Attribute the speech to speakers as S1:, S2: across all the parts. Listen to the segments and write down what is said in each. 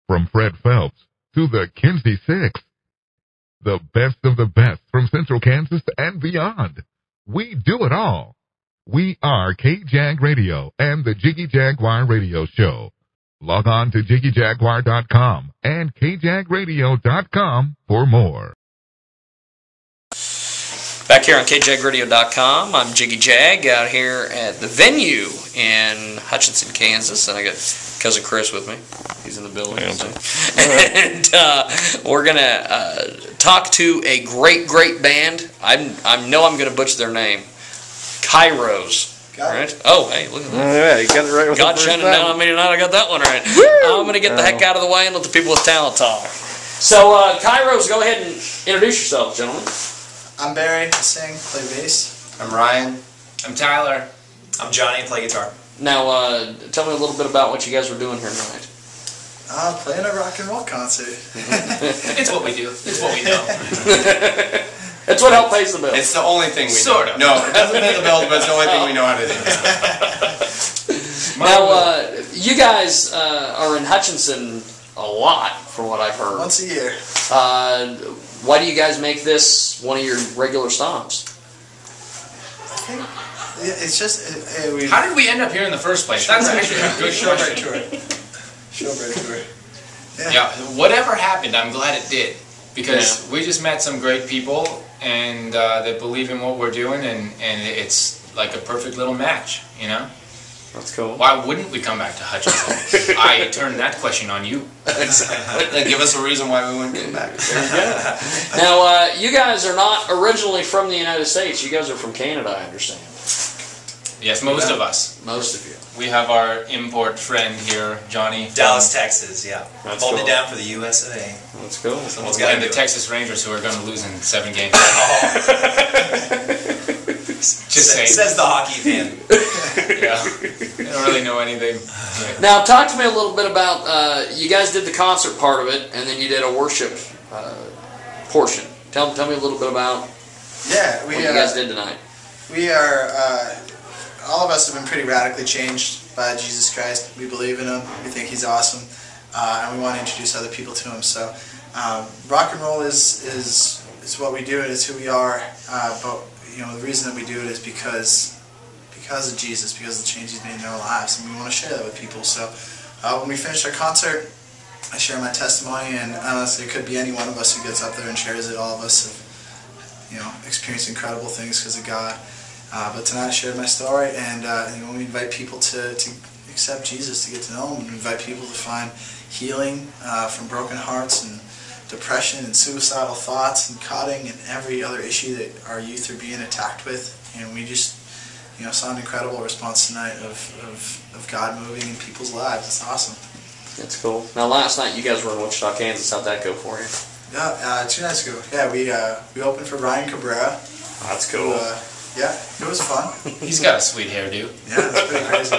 S1: From Fred Phelps to the Kinsey Six. The best of the best from Central Kansas and beyond. We do it all. We are K-Jag Radio and the Jiggy Jaguar Radio Show. Log on to JiggyJaguar.com and KJagRadio.com for more.
S2: Back here on KJagRadio.com, I'm Jiggy Jag out here at the venue in Hutchinson, Kansas, and I got cousin Chris with me. He's in the building. And we're going to talk to a great, great band. I know I'm going to butcher their name. Kiros. Right? Oh, hey, look at that.
S3: Yeah, you got it right with
S2: God shining down on me tonight. I got that one right. Woo! I'm going to get the heck out of the way and let the people with talent talk. So, Kiros, go ahead and introduce yourself, gentlemen.
S4: I'm Barry, I sing, play bass.
S5: I'm Ryan.
S6: I'm Tyler.
S5: I'm Johnny, play guitar.
S2: Now, tell me a little bit about what you guys were doing here tonight.
S4: Playing a rock and roll concert.
S6: It's what we do. It's what we know.
S2: It's what helps pays the bills.
S5: It's the only thing we
S6: sort
S5: know.
S6: of.
S5: No, it doesn't pay the bills, but it's the only thing we know how to do.
S2: Now, you guys are in Hutchinson a lot, from what I've heard.
S4: Once a year.
S2: Why do you guys make this one of your regular stops?
S4: I think it's just...
S6: How did we end up here in the first place? That's actually a good question.
S4: Showbread tour.
S6: Yeah, whatever happened, I'm glad it did. Because we just met some great people and that believe in what we're doing, and it's like a perfect little match, you know?
S2: That's cool.
S6: Why wouldn't we come back to Hutchinson? I turn that question on you.
S5: And give us a reason why we wouldn't come back.
S2: Now, you guys are not originally from the United States. You guys are from Canada, I understand.
S6: Yes, most of us.
S2: Most of you.
S6: We have our import friend here, Johnny.
S5: Dallas, Texas, yeah.
S2: That's
S5: Hold
S2: cool.
S5: it down for the USA.
S2: That's cool.
S5: Someone's got
S6: And
S5: to
S6: the
S5: do
S6: Texas Rangers, who are going to lose in 7 games. Just saying.
S5: Says the hockey fan.
S6: Yeah. I don't really know anything.
S2: Now, talk to me a little bit about, you guys did the concert part of it, and then you did a worship portion. Tell me a little bit about what you guys did tonight.
S4: We are, all of us have been pretty radically changed by Jesus Christ. We believe in Him. We think He's awesome. And we want to introduce other people to Him. So, rock and roll is what we do. It is who we are. But, you know, the reason that we do it is because of Jesus, because of the change He's made in our lives. And we want to share that with people. So, when we finish our concert, I share my testimony. And honestly, it could be any one of us who gets up there and shares it. All of us have, you know, experienced incredible things because of God. But tonight I shared my story, and you know, we invite people to accept Jesus, to get to know Him, and we invite people to find healing from broken hearts and depression and suicidal thoughts and cutting and every other issue that our youth are being attacked with. And we just, you know, saw an incredible response tonight of God moving in people's lives. It's awesome.
S2: That's cool. Now, last night you guys were in Wichita, Kansas. How'd that go for you?
S4: Yeah, 2 nights ago. Yeah, we opened for Ryan Cabrera.
S2: That's cool.
S4: Yeah, it was fun.
S6: He's got a sweet hairdo.
S4: Yeah, it's pretty crazy.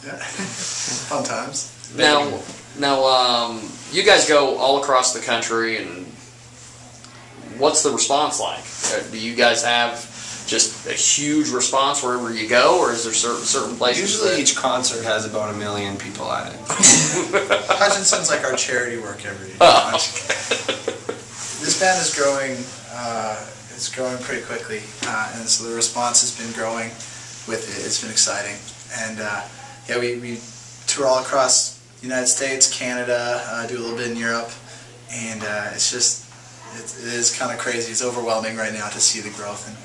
S4: Yeah, fun times.
S2: Now, you guys go all across the country, and what's the response like? Do you guys have just a huge response wherever you go, or is there certain places?
S5: Usually each concert has about 1 million people at it.
S4: Hutchinson's like our charity work every day. This band is growing. It's growing pretty quickly, and so the response has been growing with it. It's been exciting, and yeah, we tour all across the United States, Canada, do a little bit in Europe, and it's just it is kind of crazy. It's overwhelming right now to see the growth and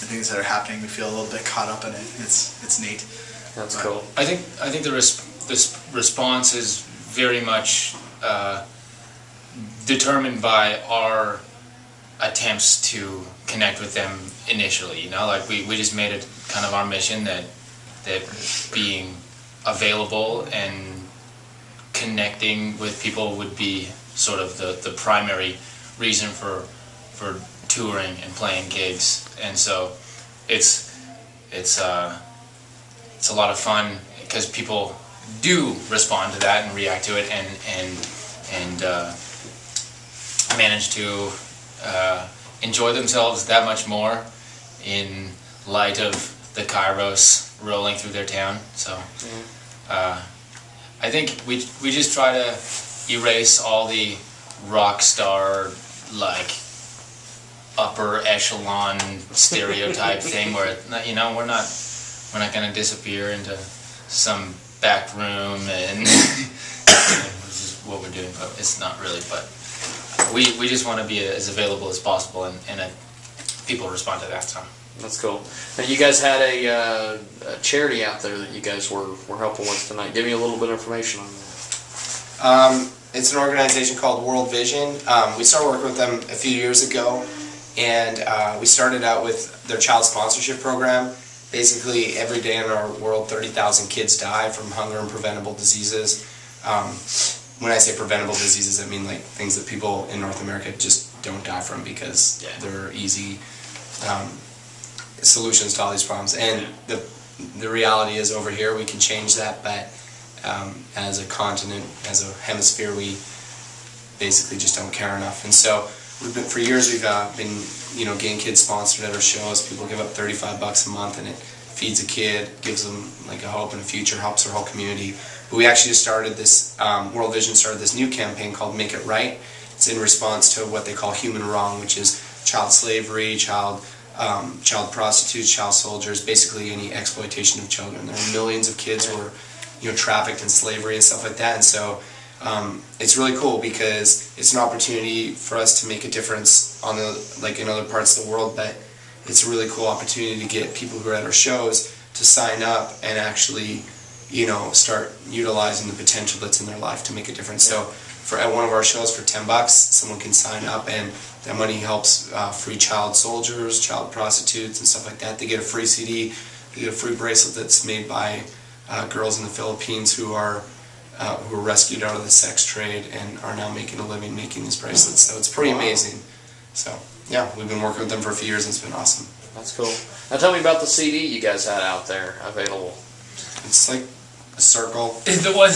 S4: things that are happening. We feel a little bit caught up in it. It's neat.
S2: That's cool.
S6: I think the response is very much determined by our attempts to connect with them initially, you know, like we just made it kind of our mission that being available and connecting with people would be sort of the primary reason for touring and playing gigs. And so it's a lot of fun because people do respond to that and react to it and manage to enjoy themselves that much more in light of the Kiros rolling through their town. So I think we just try to erase all the rock star, like, upper echelon stereotype thing where, you know, we're not going to disappear into some back room and which is what we're doing, but it's not really. But we just want to be as available as possible, and people respond to that. So
S2: That's cool. Now, you guys had a charity out there that you guys were helping with tonight. Give me a little bit of information on that.
S5: It's an organization called World Vision. We started working with them a few years ago, and we started out with their child sponsorship program. Basically, every day in our world, 30,000 kids die from hunger and preventable diseases. When I say preventable diseases, I mean like things that people in North America just don't die from because they're easy solutions to all these problems. And the reality is, over here we can change that, but as a continent, as a hemisphere, we basically just don't care enough. And so for years we've been getting kids sponsored at our shows. People give up $35 a month, and it feeds a kid, gives them like a hope and a future, helps our whole community. But we actually just started this, World Vision started this new campaign called Make It Right. It's in response to what they call human wrong, which is child slavery, child prostitutes, child soldiers, basically any exploitation of children. There are millions of kids who are trafficked in slavery and stuff like that. And so it's really cool because it's an opportunity for us to make a difference on in other parts of the world, but it's a really cool opportunity to get people who are at our shows to sign up and actually start utilizing the potential that's in their life to make a difference. So at one of our shows for $10, someone can sign up, and that money helps free child soldiers, child prostitutes, and stuff like that. They get a free CD, they get a free bracelet that's made by girls in the Philippines who were rescued out of the sex trade and are now making a living making these bracelets. So it's pretty amazing. So yeah, we've been working with them for a few years, and it's been awesome.
S2: That's cool. Now tell me about the CD you guys had out there available.
S5: It's like a circle.
S6: The one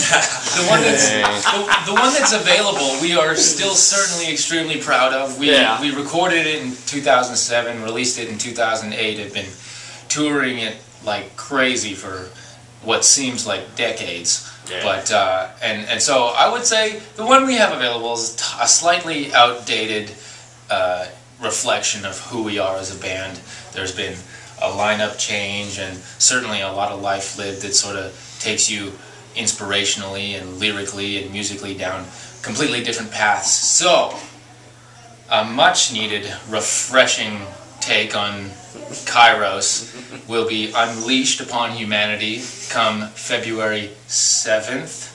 S6: that's available, we are still certainly extremely proud of. We recorded it in 2007, released it in 2008. Have been touring it like crazy for what seems like decades. Yeah. But and so I would say the one we have available is a slightly outdated reflection of who we are as a band. There's been a lineup change and certainly a lot of life lived that sort of takes you inspirationally and lyrically and musically down completely different paths. So a much needed refreshing take on Kiros will be unleashed upon humanity come February 7th,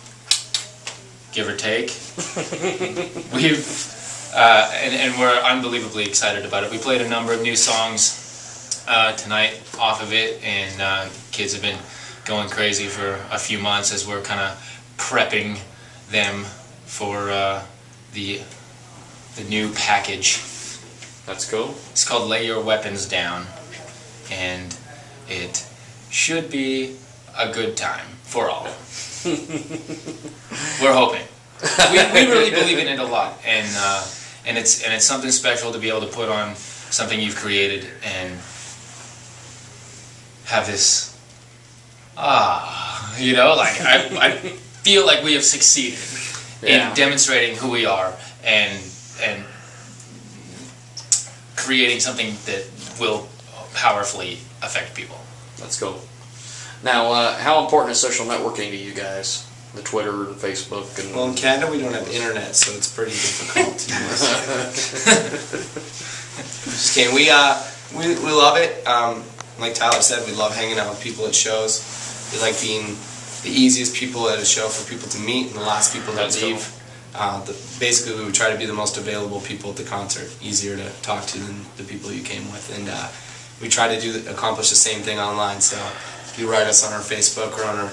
S6: give or take. And we're unbelievably excited about it. We played a number of new songs tonight off of it, and kids have been going crazy for a few months as we're kind of prepping them for the new package.
S2: That's cool.
S6: It's called Lay Your Weapons Down, and it should be a good time for all. We're hoping. We really believe in it a lot, and it's something special to be able to put on something you've created and have this I feel like we have succeeded in demonstrating who we are and creating something that will powerfully affect people.
S2: That's cool. Now, how important is social networking to you guys? The Twitter and Facebook and...
S5: Well, in Canada we don't have internet, so it's pretty difficult to use. Just kidding. We love it. Like Tyler said, we love hanging out with people at shows. We like being the easiest people at a show for people to meet and the last people to leave. Basically, we would try to be the most available people at the concert, easier to talk to than the people you came with, and we try to accomplish the same thing online. So if you write us on our Facebook or on our,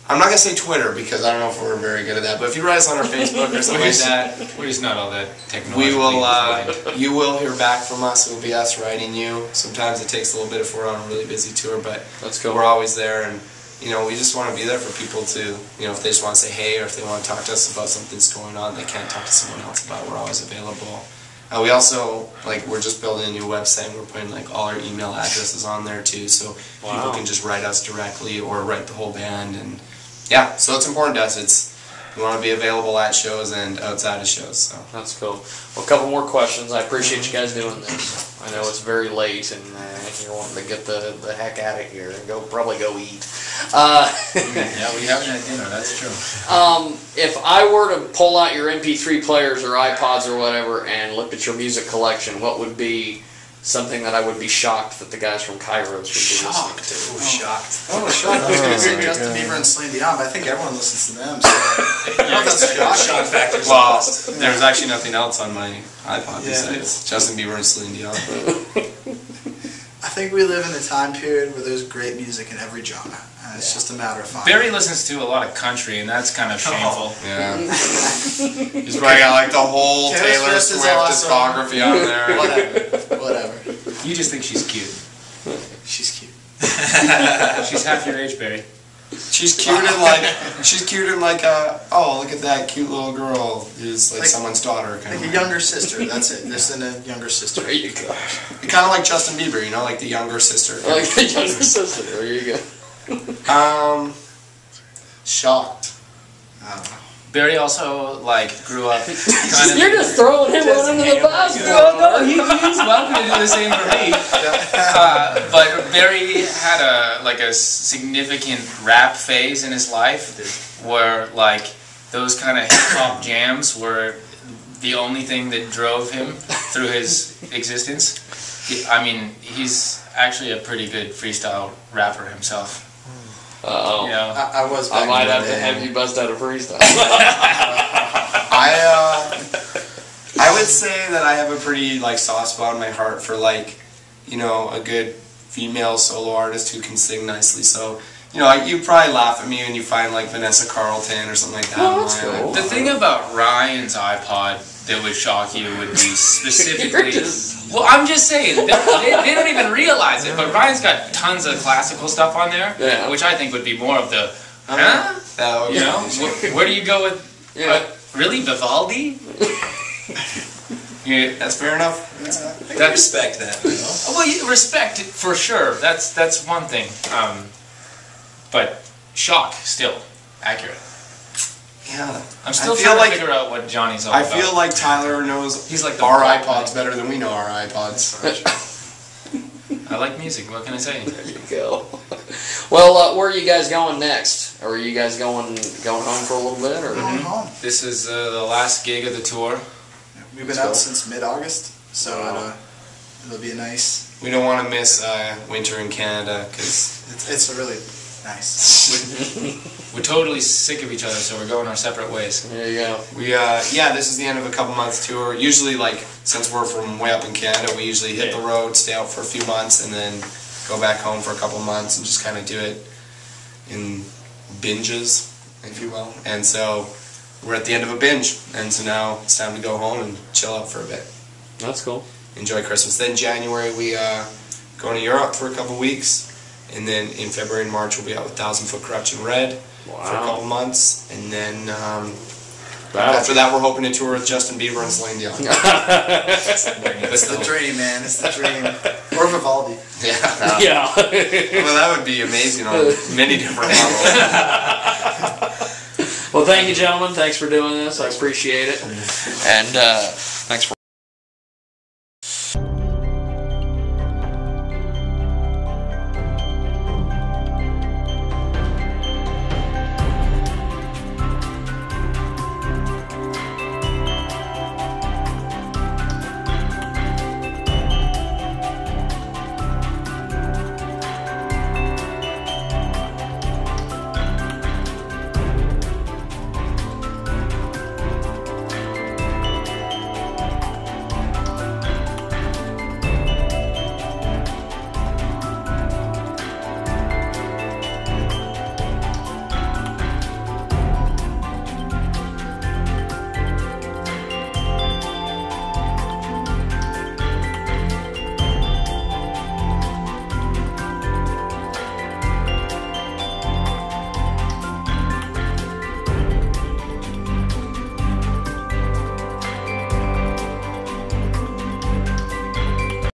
S5: I'm not gonna say Twitter because I don't know if we're very good at that, but if you write us on our Facebook or something like that,
S6: we're just not all that technologically.
S5: We will. You will hear back from us. It will be us writing you. Sometimes it takes a little bit if we're on a really busy tour, but
S2: that's cool.
S5: We're always there, and we just want to be there for people to, if they just want to say hey, or if they want to talk to us about something that's going on they can't talk to someone else about, we're always available. We also, we're just building a new website, and we're putting, all our email addresses on there, too, so people can just write us directly or write the whole band, and, yeah, so it's important to us. We want to be available at shows and outside of shows. So
S2: That's cool. Well, a couple more questions. I appreciate you guys doing this. I know it's very late, and you're wanting to get the heck out of here and probably go eat.
S6: Yeah, we haven't had dinner. That's true.
S2: If I were to pull out your MP3 players or iPods or whatever and looked at your music collection, what would be something that I would be shocked that the guys from Kiros would be listening to?
S5: shocked.
S4: Oh, shocked. I was going to say Justin Bieber and Celine Dion, but I think everyone listens to them. So
S5: Shock factor. Well, there's actually nothing else on my iPod besides Justin Bieber and Celine Dion.
S4: I think we live in a time period where there's great music in every genre, and it's just a matter of finding.
S6: Barry listens to a lot of country, and that's kind of shameful.
S5: Yeah. He's probably got like the whole Taylor Swift discography on there.
S4: Whatever.
S6: You just think she's cute.
S4: She's cute.
S6: She's half your age, Barry.
S5: She's cute and like oh, look at that cute little girl who's like someone's daughter kind
S4: Like
S5: of.
S4: a younger sister, that's it. There's a younger sister.
S2: There you go.
S5: Kind of like Justin Bieber, you know, like the younger sister.
S2: Like the younger sister. There you go.
S5: Shocked.
S6: Barry also grew up kind of.
S2: You're just throwing him under the bus.
S6: No, he's welcome to do the same for me. But Barry had a significant rap phase in his life, where those kind of hip hop jams were the only thing that drove him through his existence. I mean, he's actually a pretty good freestyle rapper himself.
S2: Uh-oh.
S6: Yeah.
S2: I might have to have you bust out a freestyle.
S5: I would say that I have a pretty soft spot in my heart for a good female solo artist who can sing nicely. So you probably laugh at me when you find Vanessa Carlton or something like that.
S2: Oh, that's cool.
S6: The thing about Ryan's iPod that would shock you would be specifically. Well, I'm just saying, they don't even realize it, but Ryan's got tons of classical stuff on there, which I think would be more of the, you know? Where do you go with, really, Vivaldi?
S5: Yeah, that's fair enough.
S6: I respect that. Well, respect it for sure. That's one thing. But shock, still, accurate.
S5: Yeah.
S6: I'm still trying to figure out what Johnny's all about.
S5: I feel like Tyler knows
S6: He's like
S5: our iPods better than we know our iPods.
S6: I like music, what can I say?
S2: There you go. Well, where are you guys going next? Or are you guys going home for a little bit? Or?
S4: Going home.
S6: This is the last gig of the tour.
S4: We've been out since mid-August, so it'll be a nice...
S5: We don't want to miss winter in Canada, because
S4: it's really nice.
S6: We're totally sick of each other, so we're going our separate ways.
S2: There you go.
S5: We this is the end of a couple months tour. Usually, since we're from way up in Canada, we usually hit the road, stay out for a few months, and then go back home for a couple months and just kind of do it in binges, if you will. And so we're at the end of a binge, and so now it's time to go home and chill out for a bit.
S2: That's cool.
S5: Enjoy Christmas. Then January we go to Europe for a couple weeks, and then in February and March we'll be out with 1,000 Foot Corruption Red for a couple months, and then after that we're hoping to tour with Justin Bieber and Celine Dion.
S4: It's the dream, man. It's the dream. Or Vivaldi.
S5: Yeah.
S2: Yeah.
S5: Well, that would be amazing on many different levels.
S2: Well, thank you, gentlemen. Thanks for doing this. I appreciate it. And thanks for